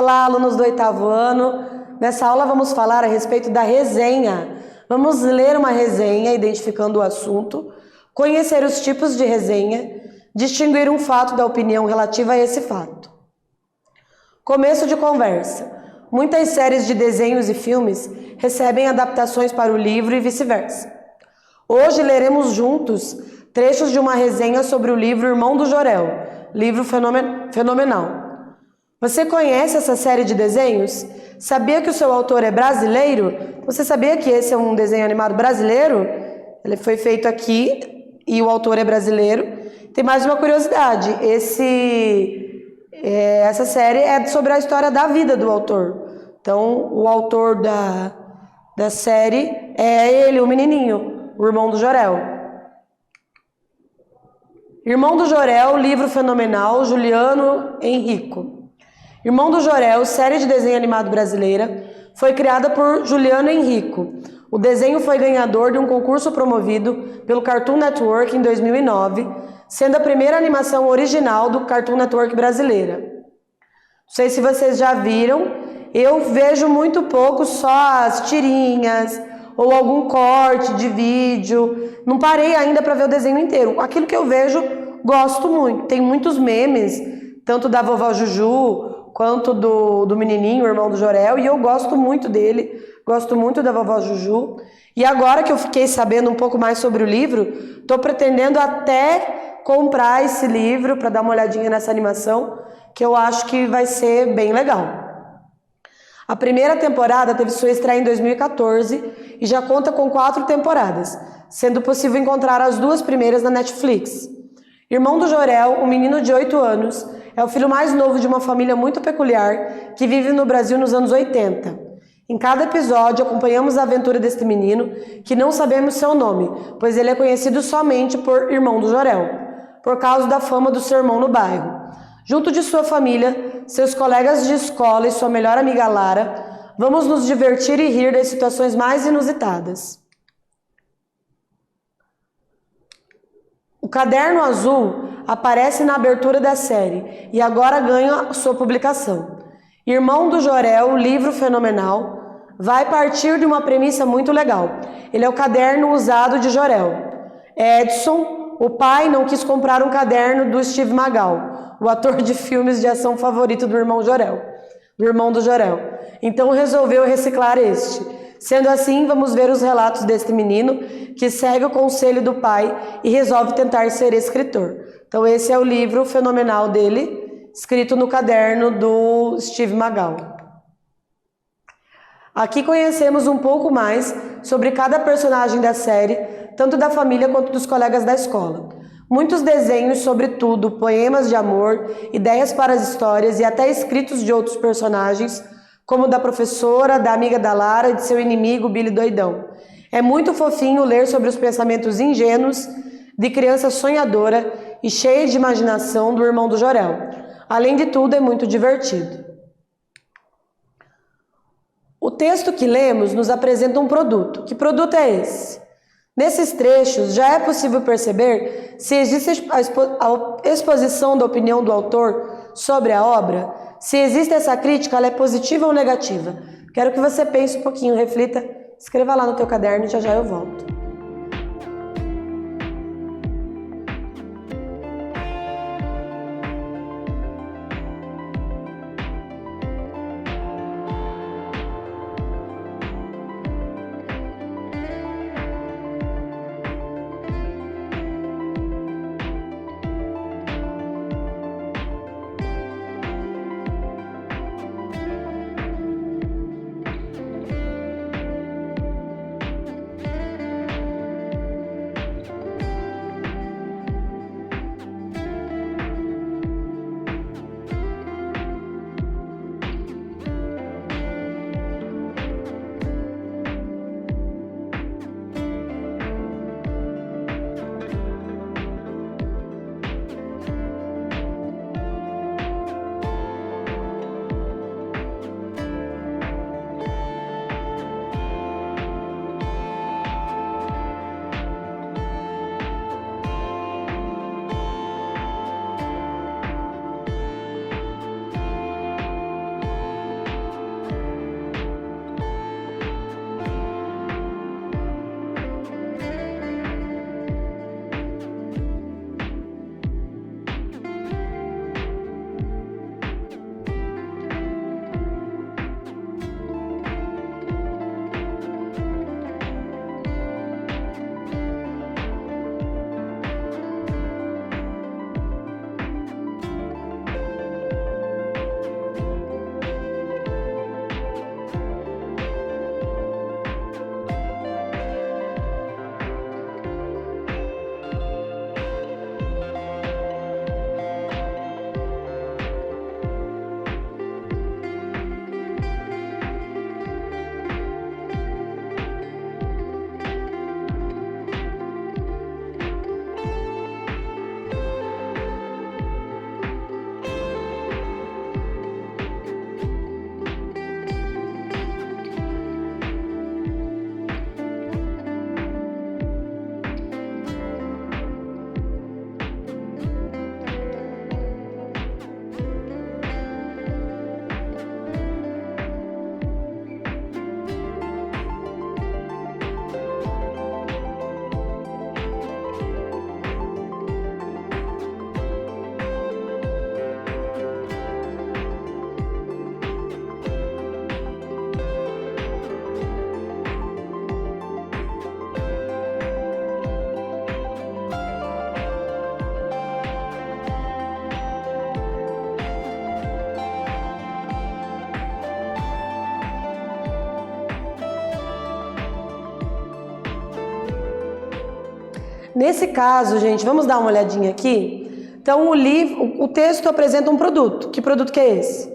Olá, alunos do 8º ano. Nessa aula vamos falar a respeito da resenha. Vamos ler uma resenha identificando o assunto, conhecer os tipos de resenha, distinguir um fato da opinião relativa a esse fato. Começo de conversa. Muitas séries de desenhos e filmes recebem adaptações para o livro e vice-versa. Hoje leremos juntos trechos de uma resenha sobre o livro Irmão do Jorel, livro fenomenal. Você conhece essa série de desenhos? Sabia que o seu autor é brasileiro? Você sabia que esse é um desenho animado brasileiro? Ele foi feito aqui e o autor é brasileiro. Tem mais uma curiosidade, essa série é sobre a história da vida do autor. Então, o autor da série é ele, o menininho, o Irmão do Jorel. Irmão do Jorel, livro fenomenal, Juliano Henrico. Irmão do Jorel, série de desenho animado brasileira, foi criada por Juliano Henrico. O desenho foi ganhador de um concurso promovido pelo Cartoon Network em 2009, sendo a primeira animação original do Cartoon Network brasileira. Não sei se vocês já viram, eu vejo muito pouco só as tirinhas ou algum corte de vídeo. Não parei ainda para ver o desenho inteiro. Aquilo que eu vejo, gosto muito. Tem muitos memes, tanto da vovó Juju quanto do menininho, o Irmão do Jorel, e eu gosto muito dele, gosto muito da vovó Juju. E agora que eu fiquei sabendo um pouco mais sobre o livro, estou pretendendo até comprar esse livro para dar uma olhadinha nessa animação, que eu acho que vai ser bem legal. A primeira temporada teve sua estreia em 2014 e já conta com 4 temporadas, sendo possível encontrar as 2 primeiras na Netflix. Irmão do Jorel, um menino de 8 anos, é o filho mais novo de uma família muito peculiar que vive no Brasil nos anos 80. Em cada episódio, acompanhamos a aventura deste menino, que não sabemos seu nome, pois ele é conhecido somente por Irmão do Jorel, por causa da fama do seu irmão no bairro. Junto de sua família, seus colegas de escola e sua melhor amiga Lara, vamos nos divertir e rir das situações mais inusitadas. O Caderno Azul aparece na abertura da série e agora ganha sua publicação. Irmão do Jorel, livro fenomenal, vai partir de uma premissa muito legal. Ele é o caderno usado de Jorel. Edson, o pai, não quis comprar um caderno do Steve Magal, o ator de filmes de ação favorito do Irmão do Jorel. Então resolveu reciclar este. Sendo assim, vamos ver os relatos deste menino que segue o conselho do pai e resolve tentar ser escritor. Então esse é o livro fenomenal dele, escrito no caderno do Steve Magal. Aqui conhecemos um pouco mais sobre cada personagem da série, tanto da família quanto dos colegas da escola. Muitos desenhos sobre tudo, poemas de amor, ideias para as histórias e até escritos de outros personagens, como da professora, da amiga da Lara e de seu inimigo, Billy Doidão. É muito fofinho ler sobre os pensamentos ingênuos de criança sonhadora e cheia de imaginação do Irmão do Jorel. Além de tudo, é muito divertido. O texto que lemos nos apresenta um produto. Que produto é esse? Nesses trechos, já é possível perceber se existe a exposição da opinião do autor sobre a obra. Se existe essa crítica, ela é positiva ou negativa? Quero que você pense um pouquinho, reflita, escreva lá no teu caderno e já eu volto. Nesse caso, gente, vamos dar uma olhadinha aqui. Então, o texto apresenta um produto. Que produto que é esse?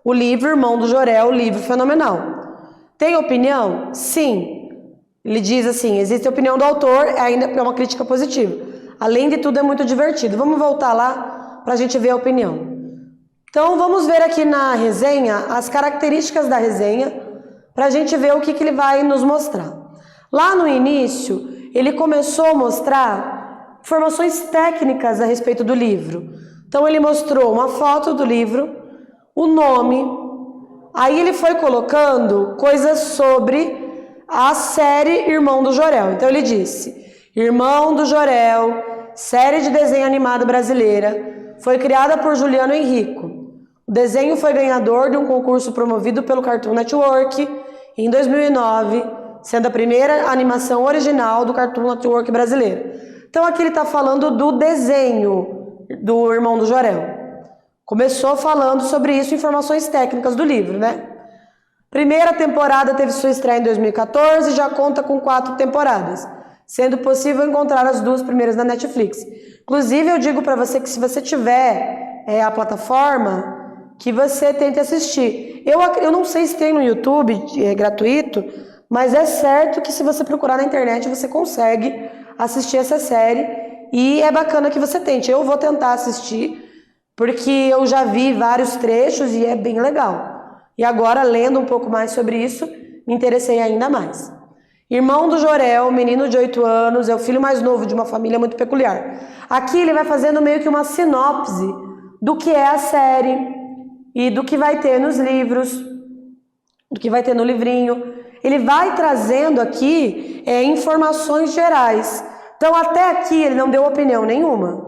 O livro Irmão do Jorel, livro fenomenal. Tem opinião? Sim. Ele diz assim, existe a opinião do autor, ainda é uma crítica positiva. Além de tudo, é muito divertido. Vamos voltar lá para a gente ver a opinião. Então, vamos ver aqui na resenha as características da resenha para a gente ver o que ele vai nos mostrar. Lá no início, ele começou a mostrar informações técnicas a respeito do livro. Então, ele mostrou uma foto do livro, o nome, aí ele foi colocando coisas sobre a série Irmão do Jorel. Então, ele disse, Irmão do Jorel, série de desenho animado brasileira, foi criada por Juliano Henrico. O desenho foi ganhador de um concurso promovido pelo Cartoon Network em 2009, sendo a primeira animação original do Cartoon Network brasileiro. Então aqui ele está falando do desenho do Irmão do Jorel. Começou falando sobre isso, informações técnicas do livro, né? Primeira temporada teve sua estreia em 2014 e já conta com 4 temporadas, sendo possível encontrar as 2 primeiras na Netflix. Inclusive eu digo para você que se você tiver a plataforma, que você tente assistir. Eu não sei se tem no YouTube, é gratuito, mas é certo que se você procurar na internet você consegue assistir essa série e é bacana que você tente. Eu vou tentar assistir porque eu já vi vários trechos e é bem legal. E agora, lendo um pouco mais sobre isso, me interessei ainda mais. Irmão do Jorel, menino de 8 anos, é o filho mais novo de uma família muito peculiar. Aqui ele vai fazendo meio que uma sinopse do que é a série e do que vai ter nos livros, do que vai ter no livrinho. Ele vai trazendo aqui informações gerais. Então, até aqui ele não deu opinião nenhuma.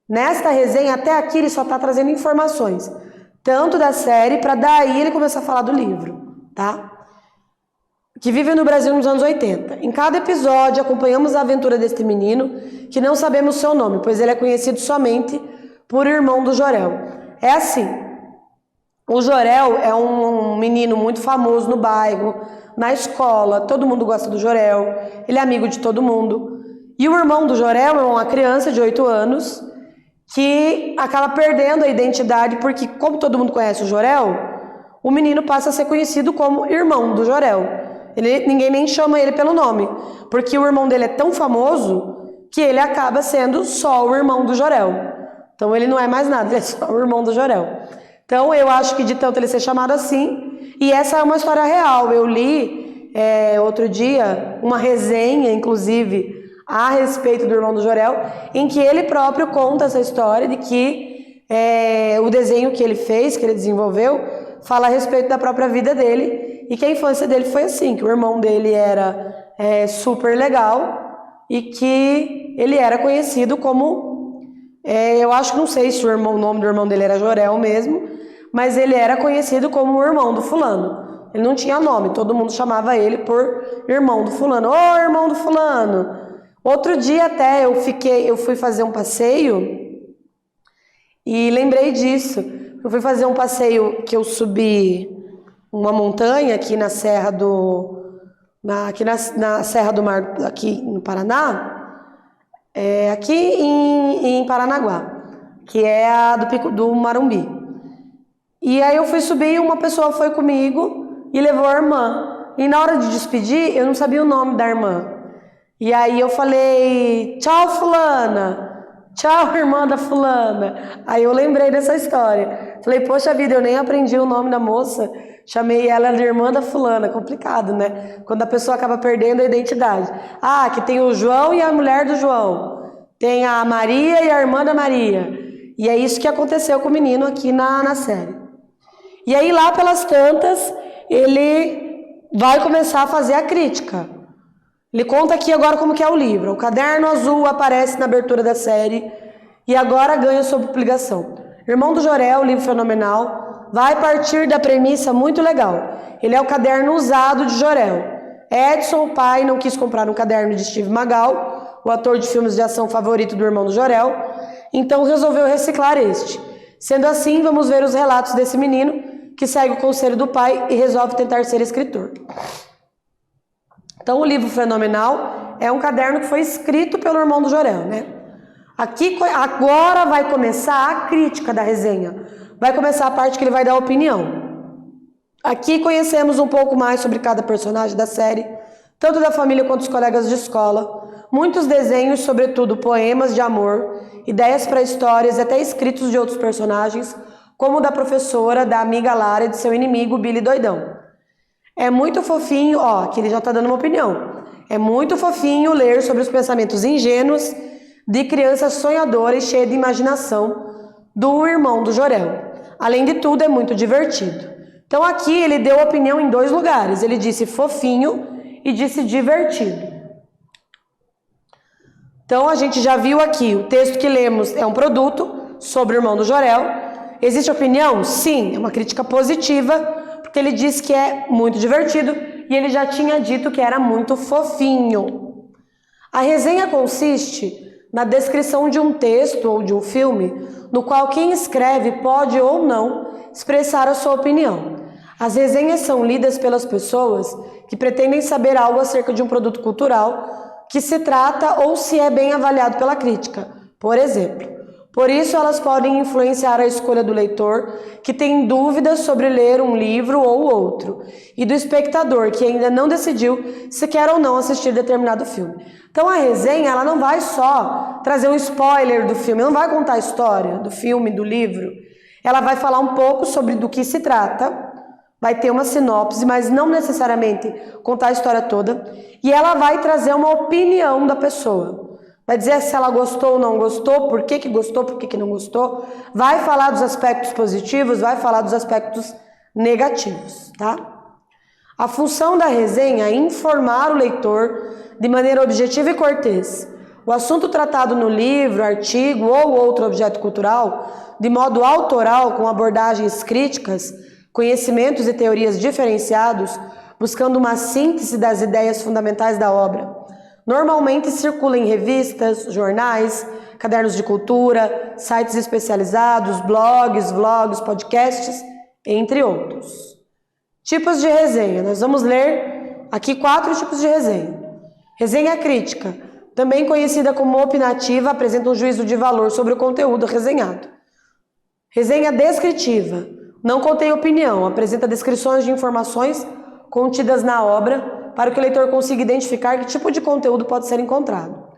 Nesta resenha, até aqui ele só está trazendo informações, tanto da série, para daí ele começar a falar do livro, tá? Que vive no Brasil nos anos 80. Em cada episódio, acompanhamos a aventura deste menino, que não sabemos seu nome, pois ele é conhecido somente por Irmão do Jorel. É assim, o Jorel é um menino muito famoso no bairro, na escola, todo mundo gosta do Jorel, ele é amigo de todo mundo. E o Irmão do Jorel é uma criança de 8 anos que acaba perdendo a identidade, porque como todo mundo conhece o Jorel, o menino passa a ser conhecido como Irmão do Jorel. Ninguém nem chama ele pelo nome, porque o irmão dele é tão famoso que ele acaba sendo só o Irmão do Jorel. Então ele não é mais nada, ele é só o Irmão do Jorel. Então eu acho que de tanto ele ser chamado assim, e essa é uma história real. Eu li outro dia uma resenha, inclusive, a respeito do Irmão do Jorel, em que ele próprio conta essa história de que o desenho que ele fez, que ele desenvolveu, fala a respeito da própria vida dele e que a infância dele foi assim, que o irmão dele era super legal e que ele era conhecido como, eu acho que não sei se o nome do irmão dele era Jorel mesmo, mas ele era conhecido como o irmão do fulano. Ele não tinha nome, todo mundo chamava ele por irmão do fulano. Ô, irmão do fulano! Outro dia até eu fui fazer um passeio e lembrei disso. Eu fui fazer um passeio que eu subi uma montanha aqui na Serra na Serra do Mar, aqui no Paraná, aqui em Paranaguá, que é a do Pico do Marumbi. E aí eu fui subir e uma pessoa foi comigo e levou a irmã. E na hora de despedir, eu não sabia o nome da irmã. E aí eu falei, tchau, fulana, tchau, irmã da fulana. Aí eu lembrei dessa história. Falei, poxa vida, eu nem aprendi o nome da moça, chamei ela de irmã da fulana. Complicado, né? Quando a pessoa acaba perdendo a identidade. Ah, que tem o João e a mulher do João. Tem a Maria e a irmã da Maria. E é isso que aconteceu com o menino aqui na série. E aí lá pelas tantas, ele vai começar a fazer a crítica. Ele conta aqui agora como que é o livro. O caderno azul aparece na abertura da série e agora ganha sua publicação. Irmão do Jorel, livro fenomenal, vai partir da premissa muito legal. Ele é o caderno usado de Jorel. Edson, o pai, não quis comprar um caderno de Steve Magal, o ator de filmes de ação favorito do Irmão do Jorel, então resolveu reciclar este. Sendo assim, vamos ver os relatos desse menino que segue o conselho do pai e resolve tentar ser escritor. Então, o livro fenomenal é um caderno que foi escrito pelo irmão do Jorel, né? Aqui, agora vai começar a crítica da resenha. Vai começar a parte que ele vai dar opinião. Aqui conhecemos um pouco mais sobre cada personagem da série, tanto da família quanto dos colegas de escola. Muitos desenhos, sobretudo poemas de amor, ideias para histórias e até escritos de outros personagens, como o da professora, da amiga Lara e de seu inimigo, Billy Doidão. É muito fofinho, ó, aqui ele já tá dando uma opinião. É muito fofinho ler sobre os pensamentos ingênuos de criança sonhadora e cheia de imaginação do irmão do Jorel. Além de tudo, é muito divertido. Então aqui ele deu opinião em 2 lugares. Ele disse fofinho e disse divertido. Então a gente já viu aqui, o texto que lemos é um produto sobre o irmão do Jorel. Existe opinião? Sim, é uma crítica positiva, porque ele disse que é muito divertido e ele já tinha dito que era muito fofinho. A resenha consiste na descrição de um texto ou de um filme, no qual quem escreve pode ou não expressar a sua opinião. As resenhas são lidas pelas pessoas que pretendem saber algo acerca de um produto cultural que se trata ou se é bem avaliado pela crítica, por exemplo. Por isso, elas podem influenciar a escolha do leitor, que tem dúvidas sobre ler um livro ou outro, e do espectador, que ainda não decidiu se quer ou não assistir determinado filme. Então, a resenha ela não vai só trazer um spoiler do filme, não vai contar a história do filme, do livro. Ela vai falar um pouco sobre do que se trata, vai ter uma sinopse, mas não necessariamente contar a história toda, e ela vai trazer uma opinião da pessoa. Vai dizer se ela gostou ou não gostou, por que gostou, por que não gostou. Vai falar dos aspectos positivos, vai falar dos aspectos negativos, tá? A função da resenha é informar o leitor de maneira objetiva e cortês. O assunto tratado no livro, artigo ou outro objeto cultural, de modo autoral, com abordagens críticas, conhecimentos e teorias diferenciados, buscando uma síntese das ideias fundamentais da obra. Normalmente circula em revistas, jornais, cadernos de cultura, sites especializados, blogs, vlogs, podcasts, entre outros. Tipos de resenha. Nós vamos ler aqui 4 tipos de resenha. Resenha crítica, também conhecida como opinativa, apresenta um juízo de valor sobre o conteúdo resenhado. Resenha descritiva, não contém opinião, apresenta descrições de informações contidas na obra, para que o leitor consiga identificar que tipo de conteúdo pode ser encontrado.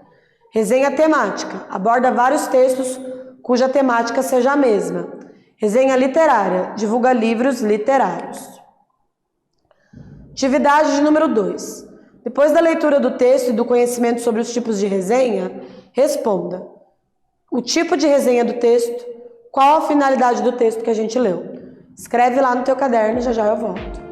Resenha temática, aborda vários textos cuja temática seja a mesma. Resenha literária, divulga livros literários. Atividade de número 2. Depois da leitura do texto e do conhecimento sobre os tipos de resenha, responda o tipo de resenha do texto, qual a finalidade do texto que a gente leu. Escreve lá no teu caderno e já eu volto.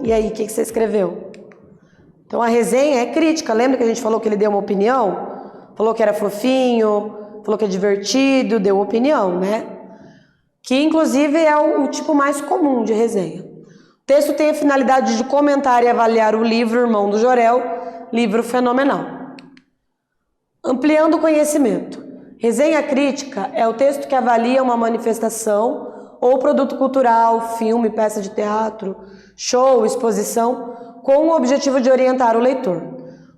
E aí, o que você escreveu? Então, a resenha é crítica. Lembra que a gente falou que ele deu uma opinião? Falou que era fofinho, falou que é divertido, deu opinião, né? Que, inclusive, é o tipo mais comum de resenha. O texto tem a finalidade de comentar e avaliar o livro Irmão do Jorel, livro fenomenal. Ampliando o conhecimento. Resenha crítica é o texto que avalia uma manifestação ou produto cultural, filme, peça de teatro, show, exposição, com o objetivo de orientar o leitor.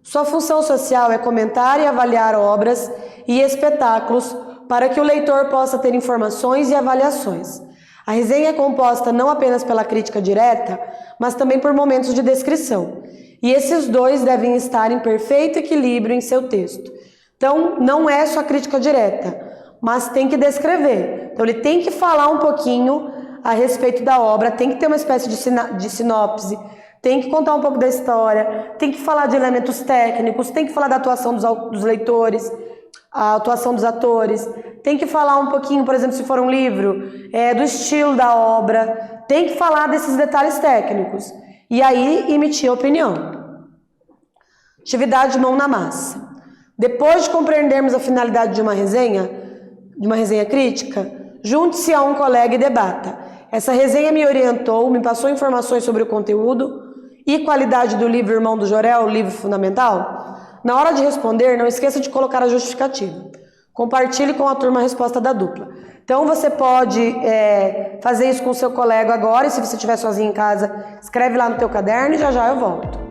Sua função social é comentar e avaliar obras e espetáculos para que o leitor possa ter informações e avaliações. A resenha é composta não apenas pela crítica direta, mas também por momentos de descrição. E esses dois devem estar em perfeito equilíbrio em seu texto. Então, não é só crítica direta, mas tem que descrever. Então, ele tem que falar um pouquinho a respeito da obra, tem que ter uma espécie de sinopse, tem que contar um pouco da história, tem que falar de elementos técnicos, tem que falar da atuação dos leitores, a atuação dos atores, tem que falar um pouquinho, por exemplo, se for um livro, do estilo da obra, tem que falar desses detalhes técnicos. E aí, emitir a opinião. Atividade mão na massa. Depois de compreendermos a finalidade de uma resenha crítica, junte-se a um colega e debata. Essa resenha me orientou, me passou informações sobre o conteúdo e qualidade do livro Irmão do Jorel, o livro fundamental. Na hora de responder, não esqueça de colocar a justificativa. Compartilhe com a turma a resposta da dupla. Então você pode fazer isso com o seu colega agora, e se você estiver sozinho em casa, escreve lá no teu caderno e já eu volto.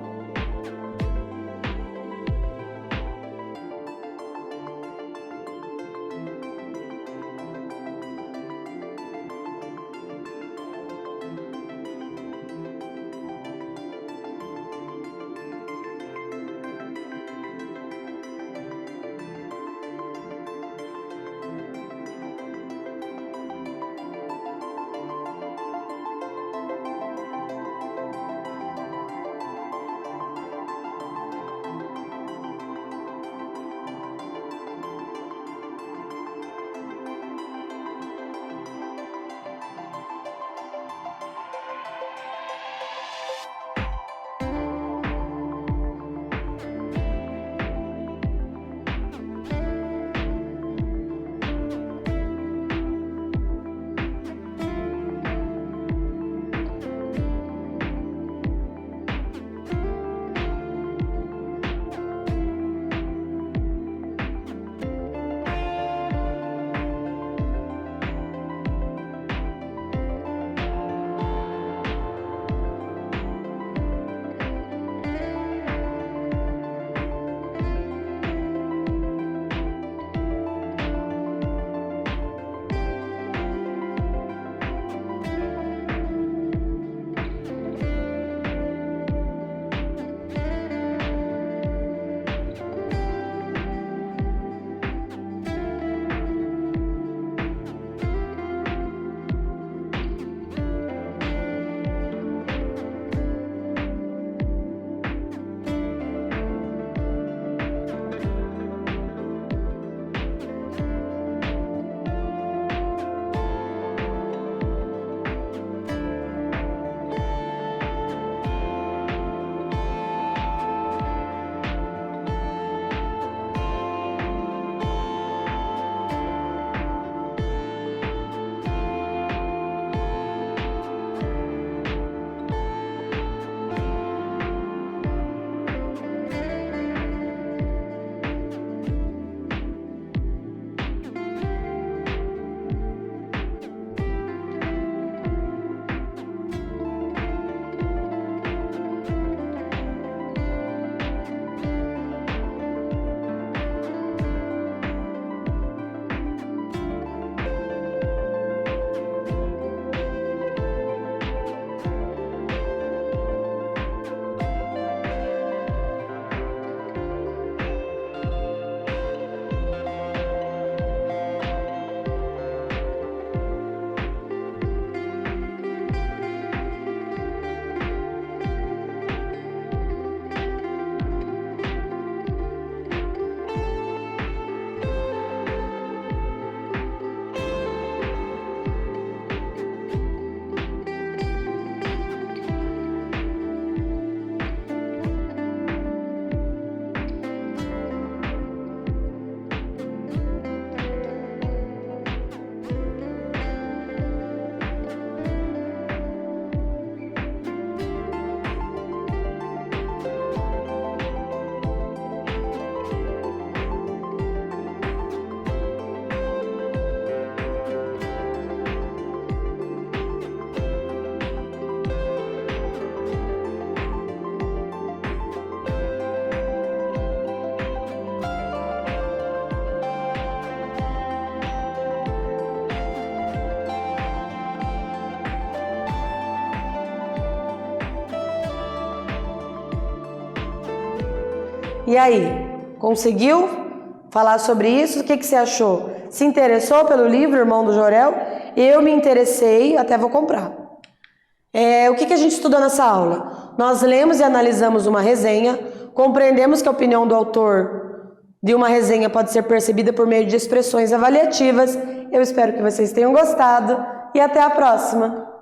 E aí, conseguiu falar sobre isso? O que você achou? Se interessou pelo livro Irmão do Jorel? Eu me interessei, até vou comprar. O que a gente estudou nessa aula? Nós lemos e analisamos uma resenha, compreendemos que a opinião do autor de uma resenha pode ser percebida por meio de expressões avaliativas. Eu espero que vocês tenham gostado e até a próxima!